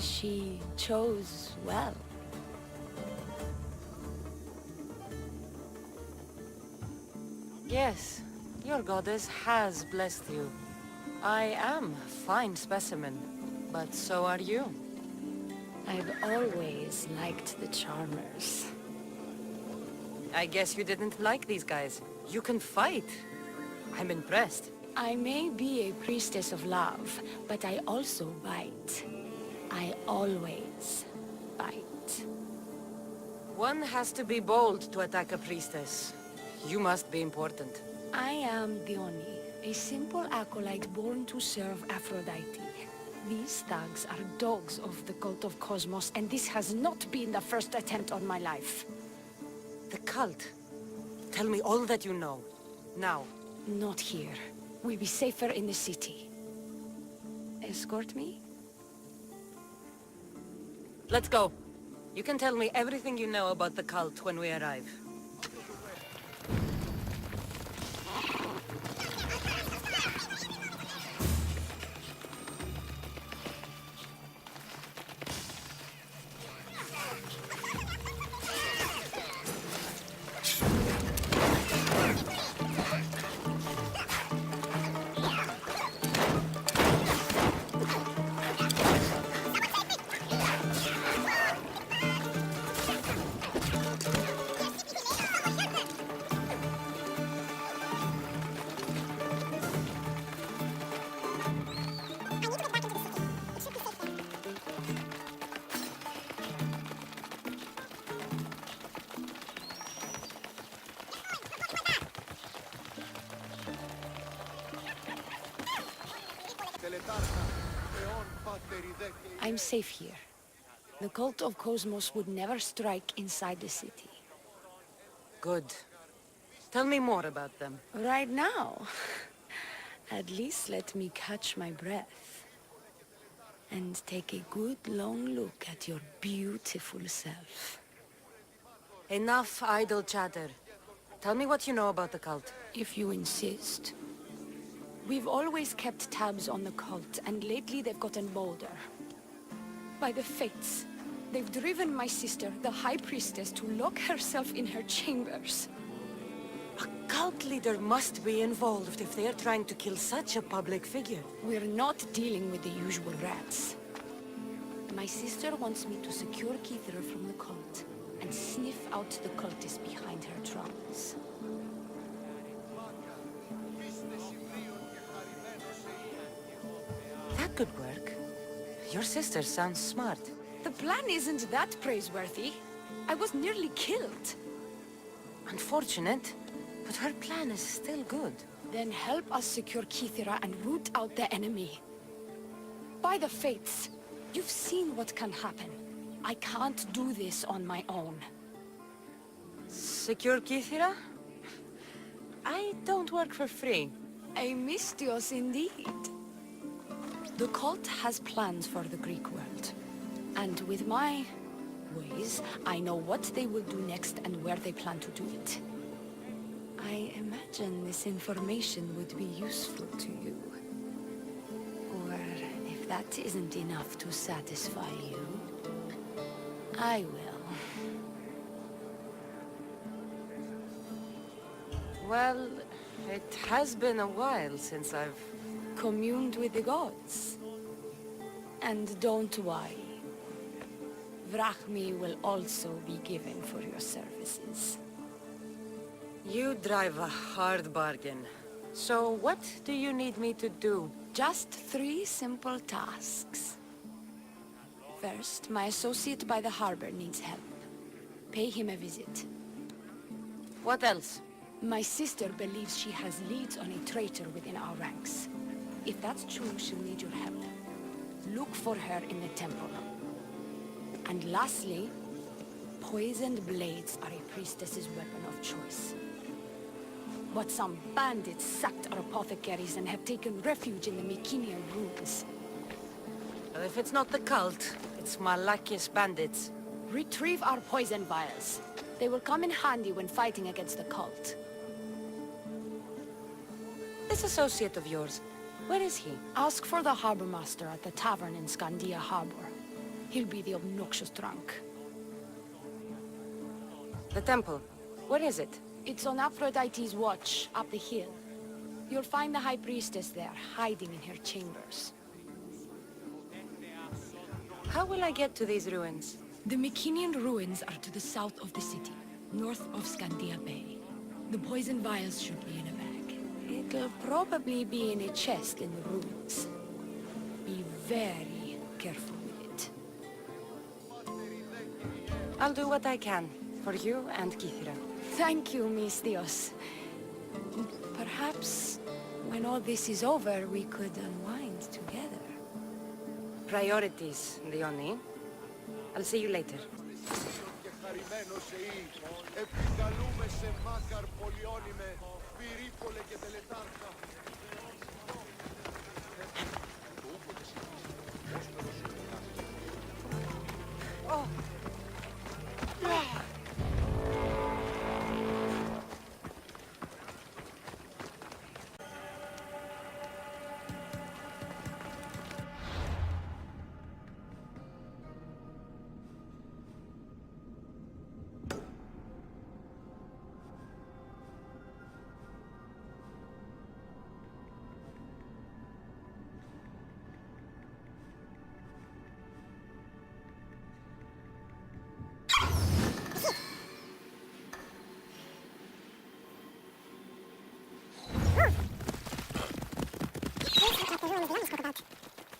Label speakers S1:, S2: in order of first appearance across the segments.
S1: She chose well.
S2: Yes, your goddess has blessed you. I am a fine specimen, but so are you.
S1: I've always liked the Charmers.
S2: I guess you didn't like these guys. You can fight. I'm impressed.
S1: I may be a priestess of love, but I also bite. I always bite.
S2: One has to be bold to attack a priestess. You must be important.
S1: I am Diona, a simple acolyte born to serve Aphrodite. These thugs are dogs of the cult of Cosmos, and this has not been the first attempt on my life.
S2: The cult. Tell me all that you know. Now.
S1: Not here. We'll be safer in the city. Escort me?
S2: Let's go. You can tell me everything you know about the cult when we arrive.
S1: I'm safe here. The cult of Cosmos would never strike inside the city.
S2: Good. Tell me more about them.
S1: Right now? At least let me catch my breath. And take a good long look at your beautiful self.
S2: Enough idle chatter. Tell me what you know about the cult.
S1: If you insist. We've always kept tabs on the cult, and lately they've gotten bolder. By the Fates, they've driven my sister, the High Priestess, to lock herself in her chambers.
S2: A cult leader must be involved if they're trying to kill such a public figure.
S1: We're not dealing with the usual rats. My sister wants me to secure Kithra from the cult, and sniff out the cultists behind her trance.
S2: That could work. Your sister sounds smart.
S1: The plan isn't that praiseworthy. I was nearly killed.
S2: Unfortunate, but her plan is still good.
S1: Then help us secure Kithra and root out the enemy. By the Fates, you've seen what can happen. I can't do this on my own.
S2: Secure Kithra? I don't work for free.
S1: A mystios indeed. The cult has plans for the Greek world. And with my ways, I know what they will do next and where they plan to do it. I imagine this information would be useful to you. Or if that isn't enough to satisfy you, I will.
S2: Well, it has been a while since I've
S1: communed with the gods. And don't worry. Vrachmi will also be given for your services.
S2: You drive a hard bargain. So what do you need me to do?
S1: Just 3 simple tasks. First, my associate by the harbor needs help. Pay him a visit.
S2: What else?
S1: My sister believes she has leads on a traitor within our ranks. If that's true, she'll need your help. Look for her in the temple. And lastly, poisoned blades are a priestess's weapon of choice. But some bandits sacked our apothecaries and have taken refuge in the Mycenaean ruins.
S2: Well, if it's not the cult, it's Malakias bandits.
S1: Retrieve our poison vials. They will come in handy when fighting against the cult.
S2: This associate of yours, where is he?
S1: Ask for the harbor master at the tavern in Scandia Harbor. He'll be the obnoxious drunk.
S2: The temple. Where is it?
S1: It's on Aphrodite's watch, up the hill. You'll find the High Priestess there, hiding in her chambers.
S2: How will I get to these ruins?
S1: The Mycenaean ruins are to the south of the city, north of Scandia Bay. The poison vials should be in a bag. It'll probably be in a chest in the ruins. Be very careful with it.
S2: I'll do what I can, for you and Kithira.
S1: Thank you, Miss Dios. Perhaps, when all this is over, we could unwind together.
S2: Priorities, Diona. I'll see you later. Oh.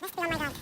S3: Must be on my guard.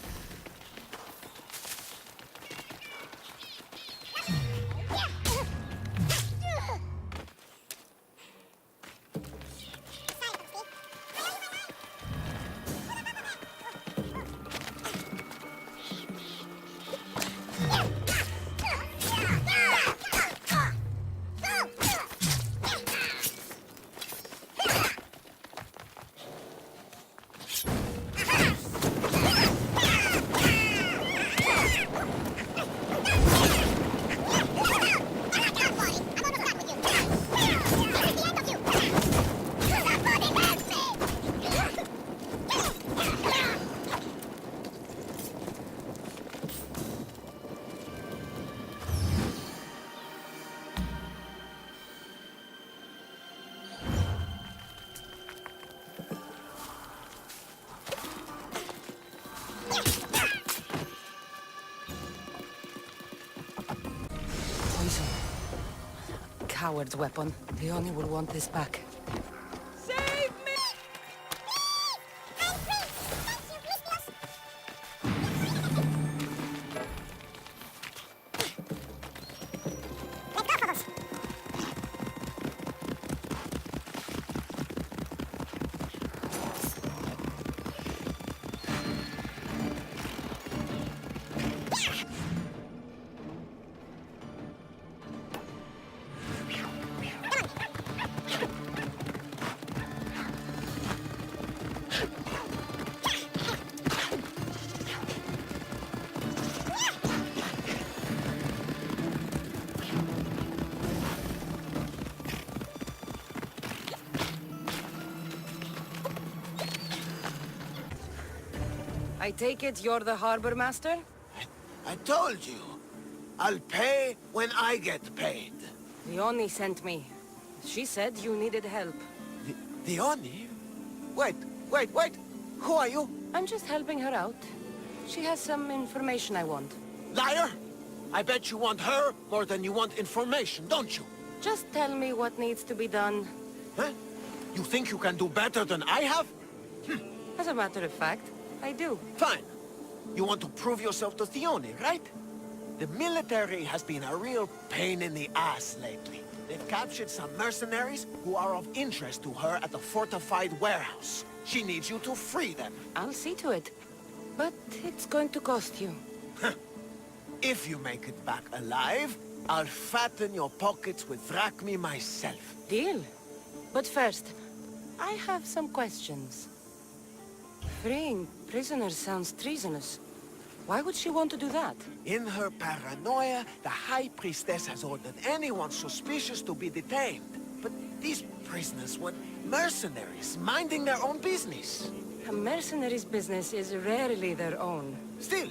S2: Coward's weapon. Diona will want this back.
S1: Save me!
S3: I'm free! Thank you, Mistress! Let's go, Phobos!
S2: I take it you're the harbor master?
S4: I told you. I'll pay when I get paid.
S2: Diona sent me. She said you needed help.
S4: Diona? Wait. Who are you?
S2: I'm just helping her out. She has some information I want.
S4: Liar! I bet you want her more than you want information, don't you?
S2: Just tell me what needs to be done.
S4: Huh? You think you can do better than I have?
S2: As a matter of fact, I do.
S4: Fine. You want to prove yourself to Diona, right? The military has been a real pain in the ass lately. They've captured some mercenaries who are of interest to her at the fortified warehouse. She needs you to free them.
S2: I'll see to it. But it's going to cost you.
S4: If you make it back alive, I'll fatten your pockets with drachmi myself.
S2: Deal. But first, I have some questions. Freeing prisoners sounds treasonous. Why would she want to do that?
S4: In her paranoia, the High Priestess has ordered anyone suspicious to be detained. But these prisoners were mercenaries, minding their own business.
S2: A mercenary's business is rarely their own.
S4: Still,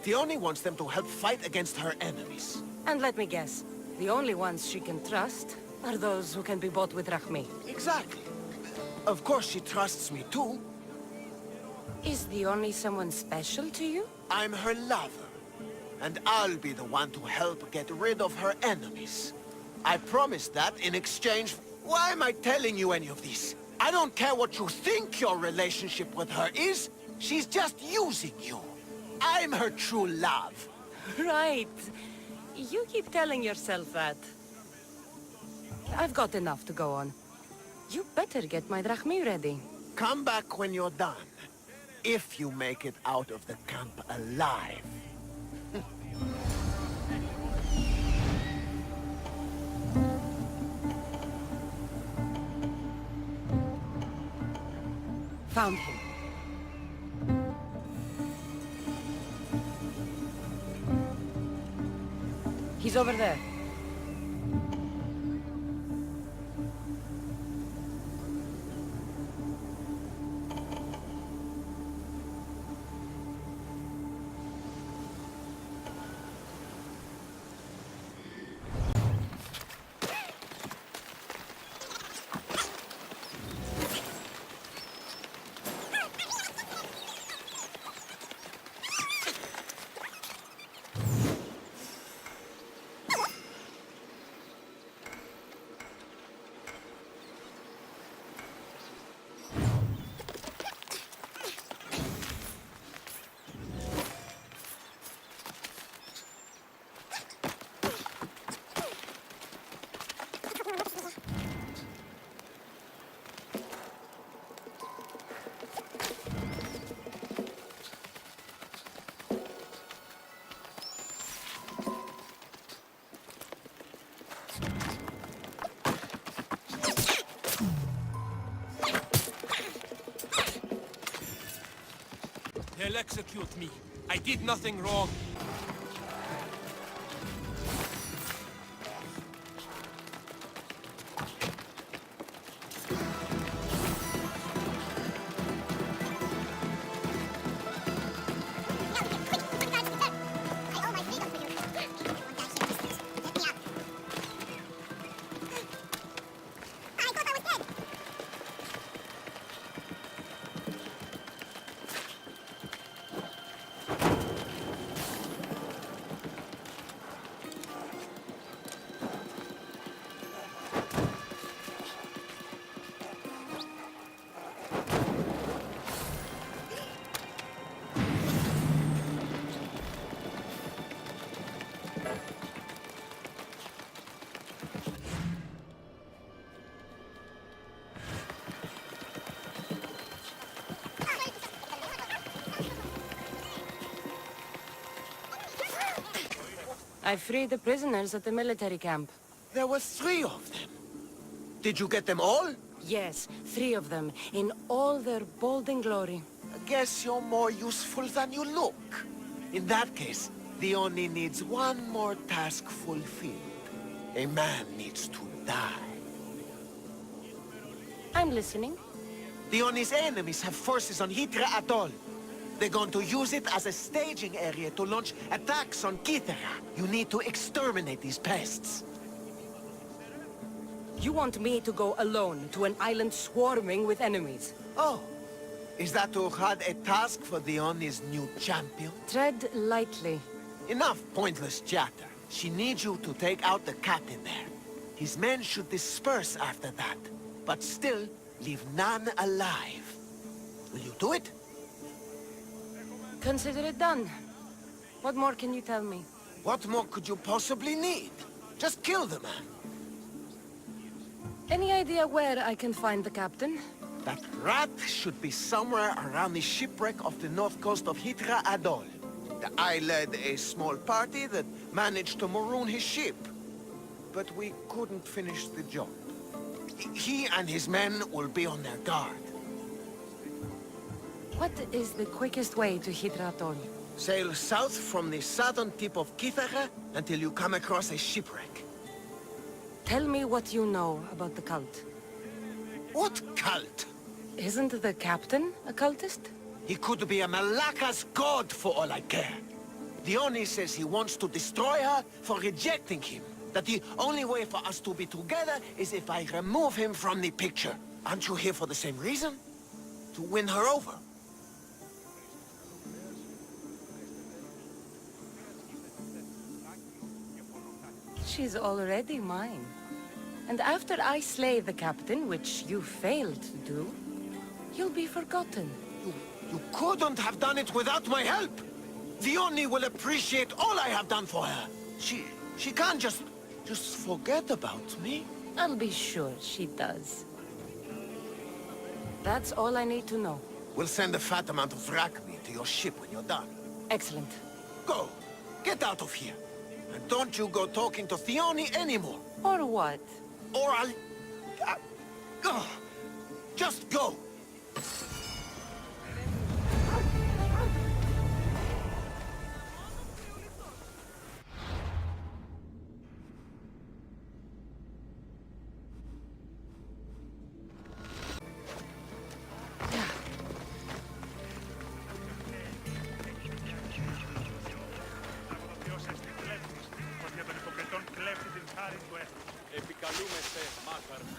S4: Theoni wants them to help fight against her enemies.
S2: And let me guess, the only ones she can trust are those who can be bought with Rahmi.
S4: Exactly. Of course she trusts me too.
S2: Is the only someone special to you?
S4: I'm her lover. And I'll be the one to help get rid of her enemies. I promise that in exchange... Why am I telling you any of this? I don't care what you think your relationship with her is. She's just using you. I'm her true love.
S2: Right. You keep telling yourself that. I've got enough to go on. You better get my drachmi ready.
S4: Come back when you're done. If you make it out of the camp alive.
S2: Found him. He's over there.
S5: They'll execute me. I did nothing wrong.
S2: I freed the prisoners at the military camp.
S4: There were 3 of them. Did you get them all?
S2: Yes, 3 of them, in all their balding glory.
S4: I guess you're more useful than you look. In that case, Theoni needs one more task fulfilled. A man needs to die.
S2: I'm listening.
S4: Theoni's enemies have forces on Hitra Atoll. They're going to use it as a staging area to launch attacks on Kithara. You need to exterminate these pests.
S2: You want me to go alone to an island swarming with enemies?
S4: Oh, is that Urhad a task for Theoni's new champion?
S2: Tread lightly.
S4: Enough pointless chatter. She needs you to take out the captain there. His men should disperse after that, but still leave none alive. Will you do it?
S2: Consider it done. What more can you tell me?
S4: What more could you possibly need? Just kill the man.
S2: Any idea where I can find the captain?
S4: That rat should be somewhere around the shipwreck off the north coast of Hitra Atoll. I led a small party that managed to maroon his ship. But we couldn't finish the job. He and his men will be on their guard.
S2: What is the quickest way to Hitra Atoll?
S4: Sail south from the southern tip of Kithara until you come across a shipwreck.
S2: Tell me what you know about the cult.
S4: What cult?
S2: Isn't the captain a cultist?
S4: He could be a Malaka's god for all I care. Diona says he wants to destroy her for rejecting him. That the only way for us to be together is if I remove him from the picture. Aren't you here for the same reason? To win her over?
S2: She's already mine. And after I slay the captain, which you failed to do, you'll be forgotten.
S4: You couldn't have done it without my help! Diona will appreciate all I have done for her. She can't just forget about me.
S2: I'll be sure she does. That's all I need to know.
S4: We'll send a fat amount of wrack meat to your ship when you're done.
S2: Excellent.
S4: Go! Get out of here! And don't you go talking to Diona anymore!
S2: Or what?
S4: Or just go!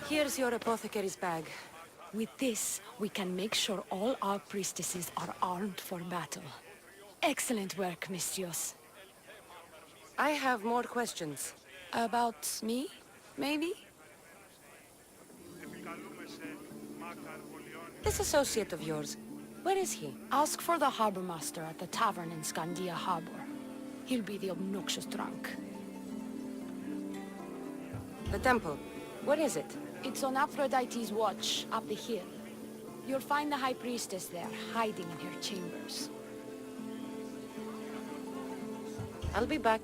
S2: Here's your apothecary's bag.
S1: With this, we can make sure all our priestesses are armed for battle. Excellent work, Mistios.
S2: I have more questions.
S1: About me, maybe?
S2: This associate of yours, where is he?
S1: Ask for the harbor master at the tavern in Scandia Harbor. He'll be the obnoxious drunk.
S2: The temple, where is it?
S1: It's on Aphrodite's watch, up the hill. You'll find the High Priestess there, hiding in her chambers.
S2: I'll be back.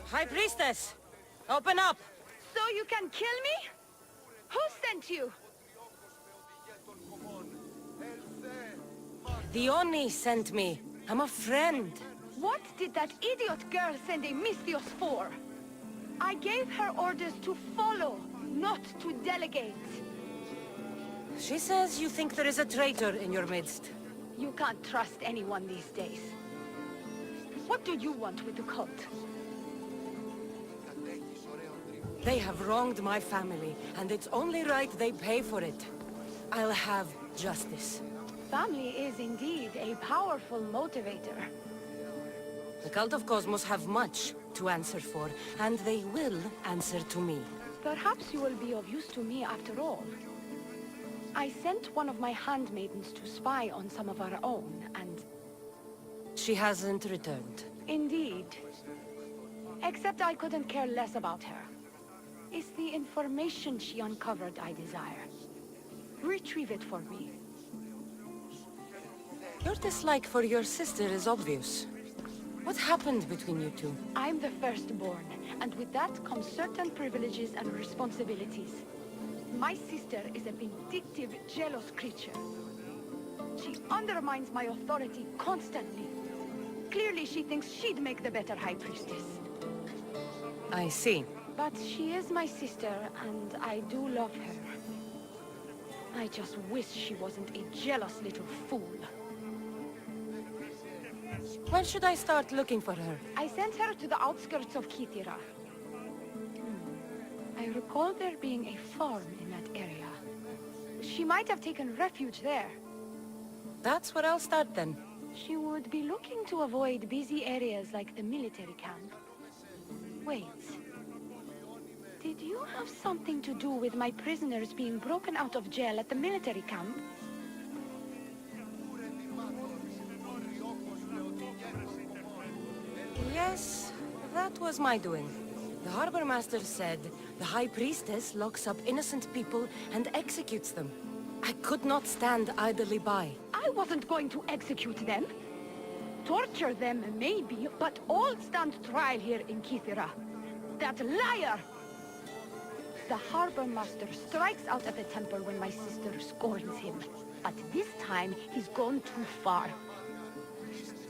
S2: High Priestess! Open up!
S1: So you can kill me? Who sent you?
S2: Diona sent me. I'm a friend.
S1: What did that idiot girl send a Mistios for? I gave her orders to follow, not to delegate.
S2: She says you think there is a traitor in your midst.
S1: You can't trust anyone these days. What do you want with the cult?
S2: They have wronged my family, and it's only right they pay for it. I'll have justice.
S1: Family is indeed a powerful motivator.
S2: The Cult of Cosmos have much to answer for, and they will answer to me.
S1: Perhaps you will be of use to me after all. I sent one of my handmaidens to spy on some of our own, and...
S2: She hasn't returned.
S1: Indeed. Except I couldn't care less about her. It's the information she uncovered I desire. Retrieve it for me.
S2: Your dislike for your sister is obvious. What happened between you two?
S1: I'm the firstborn, and with that comes certain privileges and responsibilities. My sister is a vindictive, jealous creature. She undermines my authority constantly. Clearly she thinks she'd make the better High Priestess.
S2: I see.
S1: But she is my sister, and I do love her. I just wish she wasn't a jealous little fool.
S2: When should I start looking for her?
S1: I sent her to the outskirts of Kitira. I recall there being a farm in that area. She might have taken refuge there.
S2: That's where I'll start then.
S1: She would be looking to avoid busy areas like the military camp. Wait. Did you have something to do with my prisoners being broken out of jail at the military camp?
S2: Yes, that was my doing. The Harbor Master said the High Priestess locks up innocent people and executes them. I could not stand idly by.
S1: I wasn't going to execute them. Torture them, maybe, but all stand trial here in Kithira. That liar! The Harbor Master strikes out at the temple when my sister scorns him. But this time, he's gone too far.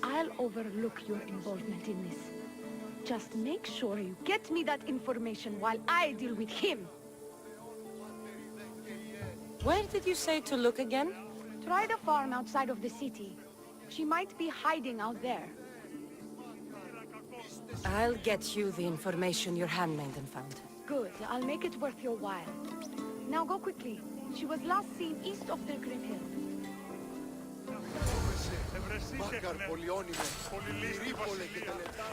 S1: I'll overlook your involvement in this. Just make sure you get me that information while I deal with him.
S2: Where did you say to look again?
S1: Try the farm outside of the city. She might be hiding out there.
S2: I'll get you the information your handmaiden found.
S1: Good. I'll make it worth your while. Now go quickly. She was last seen east of the Grim Hill.
S6: Μάκαρ πολυώνυμε, Τρίπολε και τα λεπτά.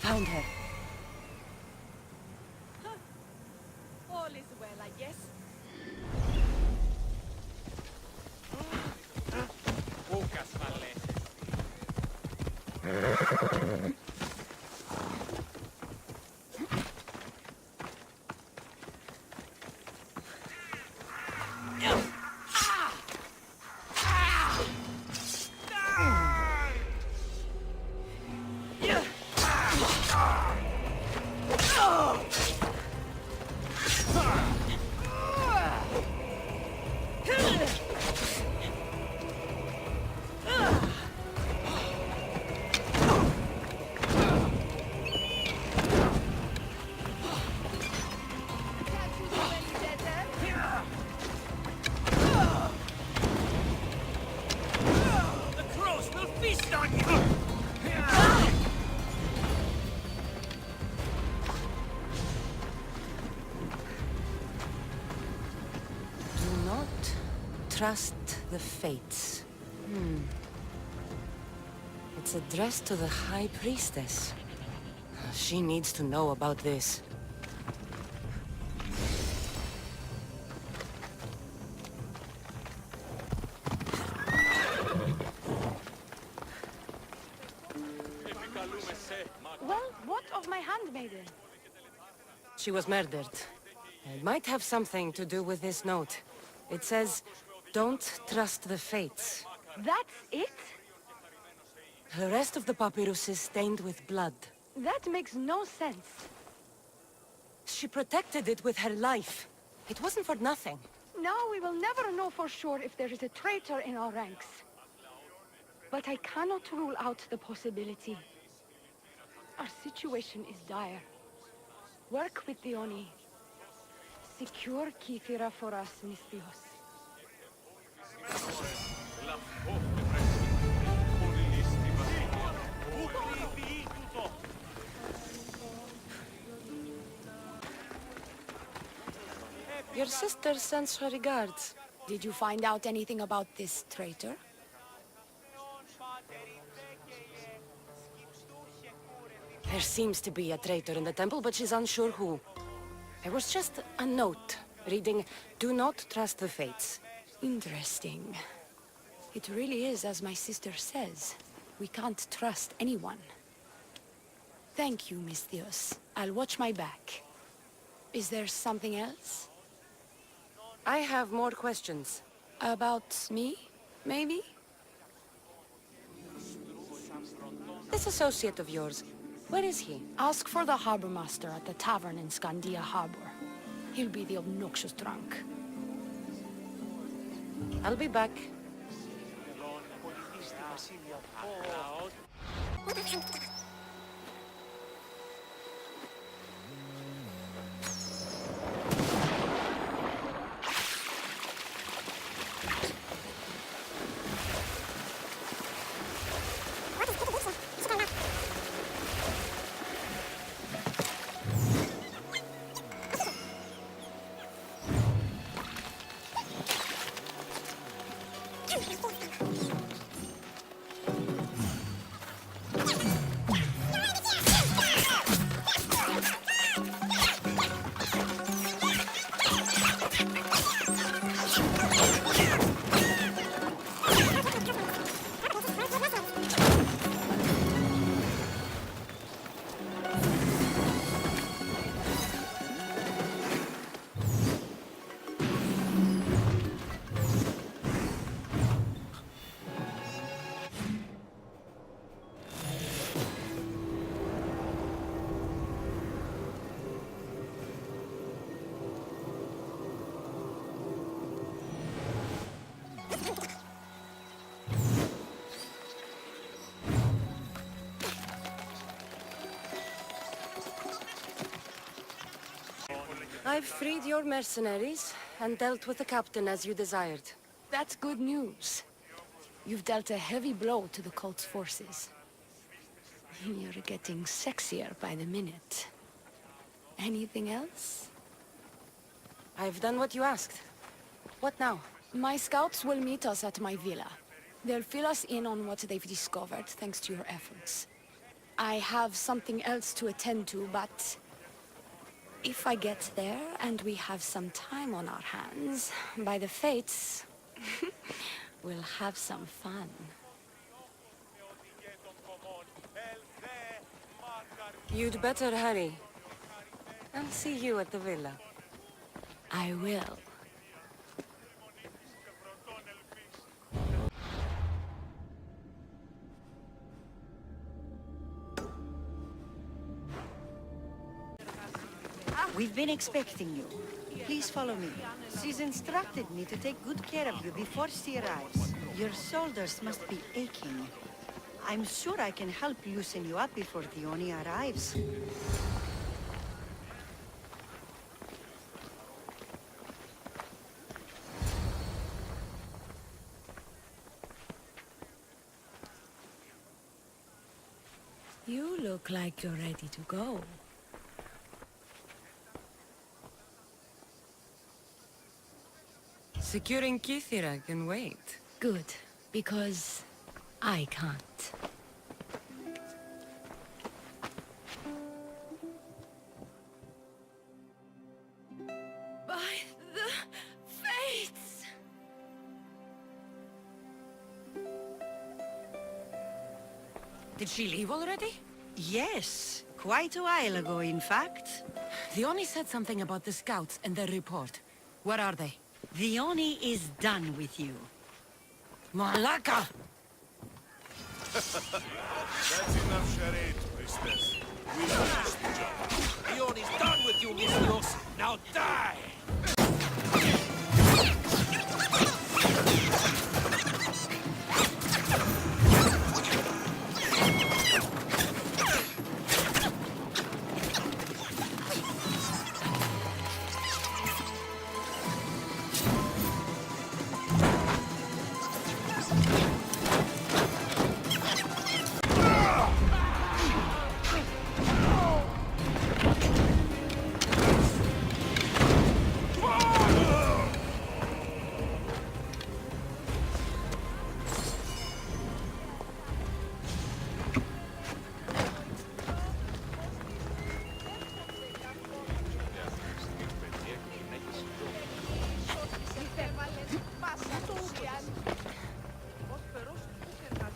S2: Found her.
S1: All is well, I guess.
S5: Poucas falécias.
S2: Trust the Fates. It's addressed to the High Priestess. She needs to know about this.
S1: Well, what of my handmaiden?
S2: She was murdered. It might have something to do with this note. It says, "Don't trust the Fates."
S1: That's it?
S2: The rest of the papyrus is stained with blood.
S1: That makes no sense.
S2: She protected it with her life. It wasn't for nothing.
S1: Now we will never know for sure if there is a traitor in our ranks. But I cannot rule out the possibility. Our situation is dire. Work with Diona. Secure Kithira for us, Misthios.
S2: Your sister sends her regards.
S1: Did you find out anything about this traitor?
S2: There seems to be a traitor in the temple, but she's unsure who. There was just a note reading, "Do not trust the Fates."
S1: Interesting. It really is as my sister says. We can't trust anyone. Thank you, Misthios. I'll watch my back. Is there something else?
S2: I have more questions.
S1: About me, maybe?
S2: This associate of yours, where is he?
S1: Ask for the harbor master at the tavern in Scandia Harbor. He'll be the obnoxious drunk.
S2: I'll be back. I've freed your mercenaries and dealt with the captain as you desired.
S1: That's good news. You've dealt a heavy blow to the cult's forces. You're getting sexier by the minute. Anything else?
S2: I've done what you asked. What now?
S1: My scouts will meet us at my villa. They'll fill us in on what they've discovered, thanks to your efforts. I have something else to attend to, but... if I get there and we have some time on our hands, by the Fates, we'll have some fun.
S2: You'd better hurry. I'll see you at the villa.
S1: I will.
S7: We've been expecting you. Please follow me. She's instructed me to take good care of you before she arrives. Your shoulders must be aching. I'm sure I can help loosen you up before Diona arrives.
S1: You look like you're ready to go.
S2: Securing Kithira can wait.
S1: Good, because I can't. By the Fates!
S2: Did she leave already?
S7: Yes, quite a while ago, in fact.
S2: Diona said something about the scouts and their report. Where are they?
S7: Diona is done with you.
S2: Malaka!
S6: That's enough charade, priestess. We finished the job.
S5: Diona's done with you, Mistios. Now die!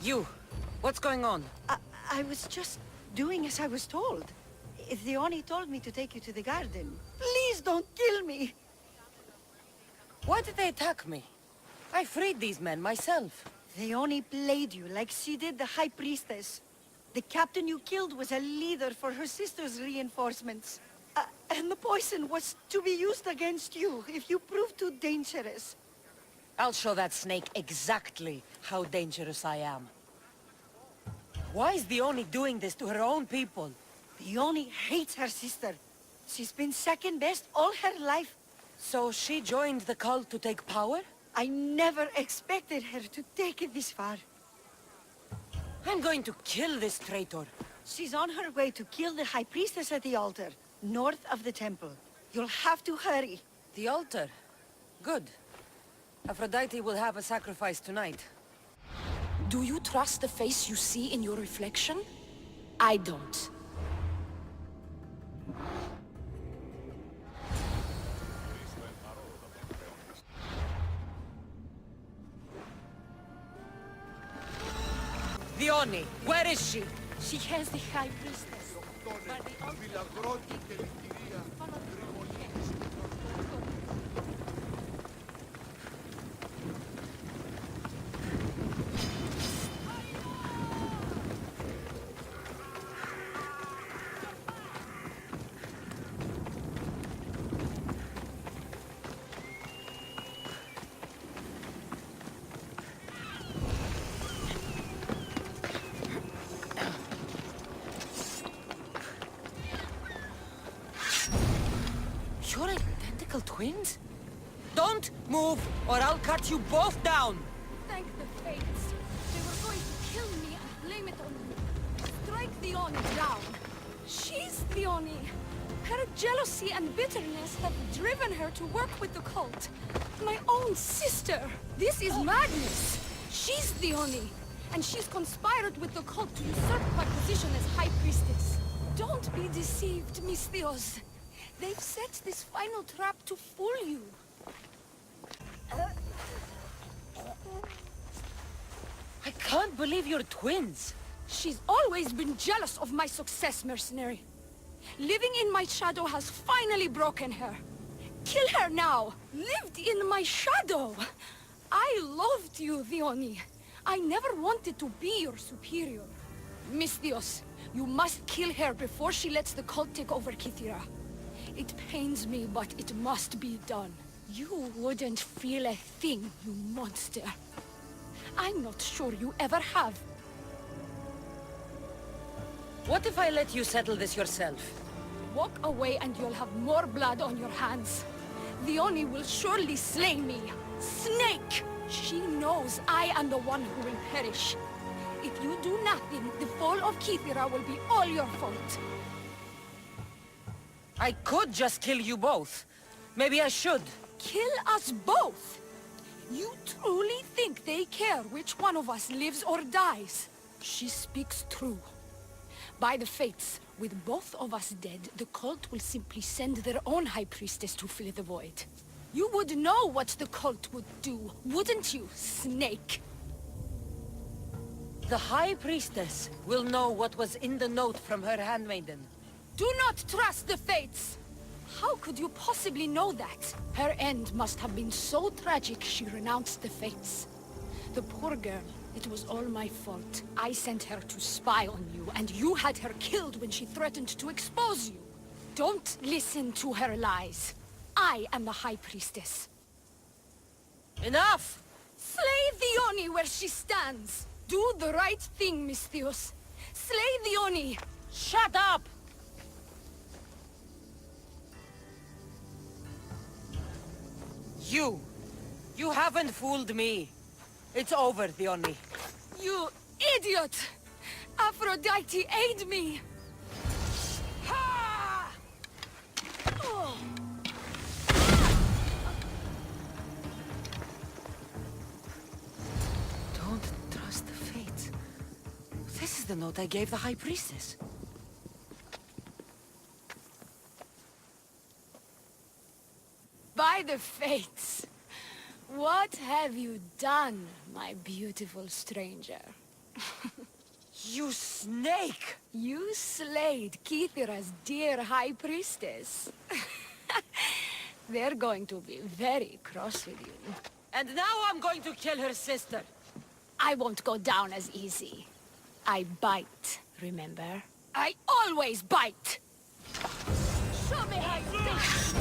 S2: You! What's going on?
S7: I was just doing as I was told. Diona told me to take you to the garden. Please don't kill me!
S2: Why did they attack me? I freed these men myself.
S7: Diona played you like she did the High Priestess. The captain you killed was a leader for her sister's reinforcements. And the poison was to be used against you if you prove too dangerous.
S2: I'll show that snake exactly how dangerous I am. Why is Diona doing this to her own people?
S7: Diona hates her sister. She's been second best all her life.
S2: So she joined the cult to take power?
S7: I never expected her to take it this far.
S2: I'm going to kill this traitor.
S7: She's on her way to kill the High Priestess at the altar, north of the temple. You'll have to hurry.
S2: The altar? Good. Aphrodite will have a sacrifice tonight.
S1: Do you trust the face you see in your reflection? I don't.
S2: Diona, where is she?
S1: She has the High Priestess.
S6: Βιλαγρότη και λυκυρία.
S2: identical twins? Don't move, or I'll cut you both down!
S1: Thank the Fates. They were going to kill me and blame it on me. Strike Diona down. She's Diona. Her jealousy and bitterness have driven her to work with the cult. My own sister. This is madness. She's Diona, and she's conspired with the cult to usurp my position as High Priestess. Don't be deceived, Misthios. They've set this final trap to fool you.
S2: I can't believe you're twins.
S1: She's always been jealous of my success, mercenary. Living in my shadow has finally broken her. Kill her now! Lived in my shadow! I loved you, Diona. I never wanted to be your superior. Misthios, you must kill her before she lets the cult take over Kythera. It pains me, but it must be done. You wouldn't feel a thing, you monster. I'm not sure you ever have.
S2: What if I let you settle this yourself?
S1: Walk away and you'll have more blood on your hands. Diona will surely slay me. Snake! She knows I am the one who will perish. If you do nothing, the fall of Kythera will be all your fault.
S2: I could just kill you both. Maybe I should.
S1: Kill us both? You truly think they care which one of us lives or dies? She speaks true. By the Fates, with both of us dead, the cult will simply send their own High Priestess to fill the void. You would know what the cult would do, wouldn't you, Snake?
S2: The High Priestess will know what was in the note from her handmaiden.
S1: Do not trust the Fates! How could you possibly know that? Her end must have been so tragic she renounced the Fates. The poor girl, it was all my fault. I sent her to spy on you, and you had her killed when she threatened to expose you. Don't listen to her lies. I am the High Priestess.
S2: Enough!
S1: Slay Diona where she stands! Do the right thing, Misthios. Slay Diona!
S2: Shut up! You haven't fooled me. It's over, Diona.
S1: You idiot! Aphrodite, aid me! Ha! Oh.
S2: Don't trust the Fates. This is the note I gave the High Priestess.
S1: By the Fates! What have you done, my beautiful stranger?
S2: You snake!
S1: You slayed Kythera's dear High Priestess. They're going to be very cross with you.
S2: And now I'm going to kill her sister.
S1: I won't go down as easy. I bite, remember? I always bite! Show me how you do it!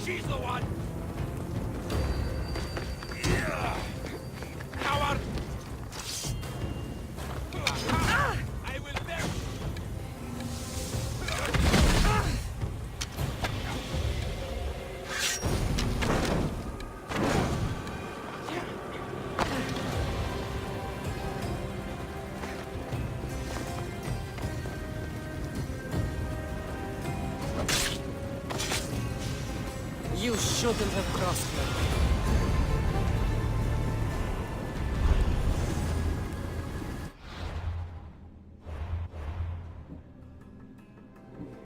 S5: She's the one! Coward! I will bear.
S2: You shouldn't have crossed her.